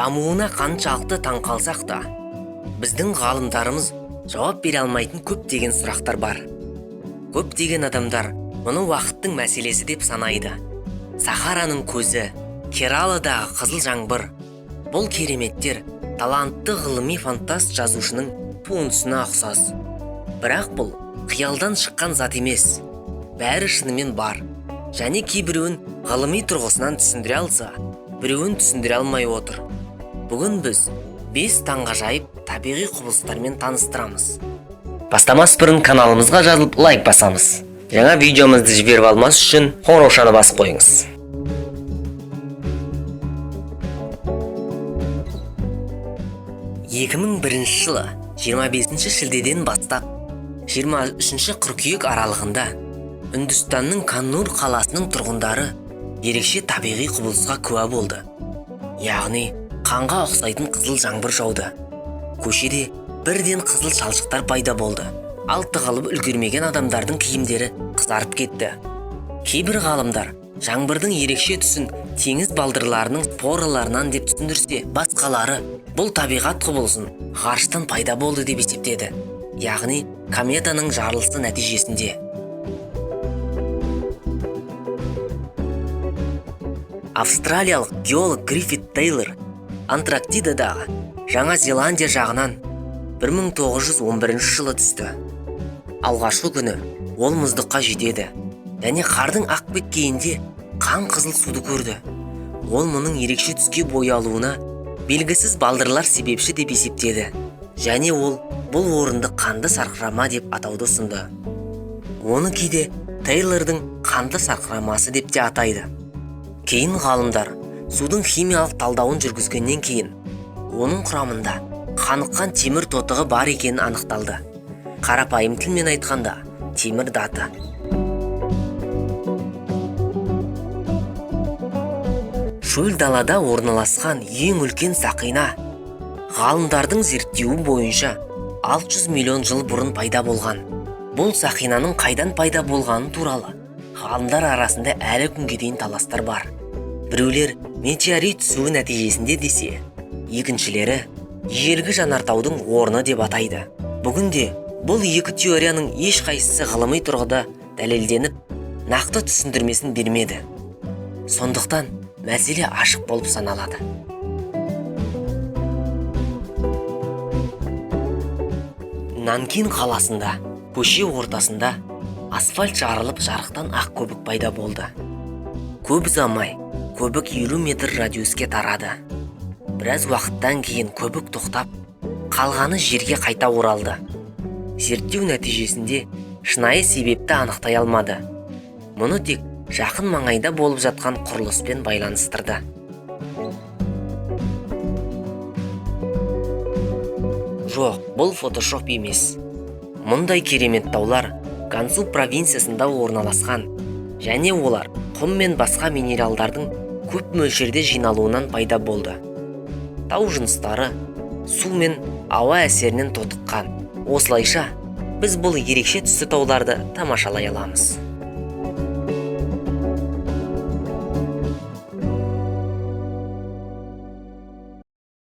дамуына қаншалықты таң қалсақ та, біздің ғалымдарымыз жауап бере алмайтын көптеген сұрақтар бар. Көптеген адамдар мұны уақыттың мәселесі деп санайды. Сахараның көзі, Кераладағы қызыл жаңбыр, бұл кереметтер талантты ғылыми фантаст жазушының туындысына ұқсас. Бірақ бұл қиялдан шыққан зат емес. Бәрі шынымен бар. Және кейбіреуін ғылыми тұрғысынан түсіндіре алса, біреуін түсіндіре алмай отыр. Бүгін біз 5 таңғажайып табиғи құбылыстармен таныстырамыз. Бастамас бұрын каналымызға жазылып лайк басамыз. Жаңа видеомызды жіберіп алмас үшін қоңыраушаны басып қойыңыз. 2001 жылы 25 шілдеден бастап 23 қыркүйек аралығында Үндістанның Каннур қаласының тұрғындары ерекше табиғи құбылысқа куә болды. Яғни қанға ұқсайтын қызыл жаңбыр жауды. Көшеде бірден қызыл шалшықтар пайда болды. Ал тығылып үлгермеген адамдардың киімдері қызарып кетті. Кейбір ғалымдар жаңбырдың ерекше түсін теңіз балдырларының спораларынан деп түсіндірсе, басқалары бұл табиғат құбылысын ғарыштан пайда болды деп есептеді. Яғни кометаның жарылысы нәтижесінде. Австралиялық геолог Гриффит Тейлор Антарктидадағы Жаңа Зеландия жағынан 1911 жылы түсті. Алғашқы күні ол мұздыққа жетеді. Және қардың ақ беткейінде қан қызыл суды көрді. Ол мұның ерекше түске боялуына белгісіз балдырлар себепші деп есептеді. Және ол бұл орынды қанды сарқырама деп атауды ұсынды. Оны кейде Тейлордың қанды сарқырамасы деп те атайды. Кейін ғалымдар судың химиялық талдауын жүргізгеннен кейін оның құрамында қаныққан темір тотығы бар екенін анықталды. Қарапайым тілмен айтқанда, темір даты. Шөл далада орналасқан ең үлкен сақина ғалымдардың зерттеуі бойынша 600 миллион жыл бұрын пайда болған. Бұл сақинаның қайдан пайда болғаны туралы ғалымдар арасында әлі күнге дейін таластар бар. Біреулер метеорит түсуі нәтижесінде десе, екіншілері ежелгі жанартаудың орны деп атайды. Бүгінде бұл екі теорияның ешқайсысы ғылыми тұрғыда дәлелденіп, нақты түсіндірмесін бермеді. Сондықтан мәселе ашық болып саналады. Нанкин қаласында, көше ортасында асфальт жарылып жарықтан ақ көбік пайда болды. Көп ұзамай көбік 50 метр радиуске тарады. Біраз уақыттан кейін көбік тоқтап, қалғаны жерге қайта оралды. Зерттеу нәтижесінде шынайы себепті анықтай алмады. Мұны тек жақын маңайда болып жатқан құрылыспен байланыстырды. Жоқ, бұл фотошоп емес. Мұндай керемет таулар Гансу провинциясында орналасқан, және олар құм мен басқа минералдардың көп мөлшерде жиналуынан пайда болды. Тау жыныстары су мен ауа әсерінен тотыққан. Осылайша біз бұл ерекше түсті тауларды тамашалай аламыз.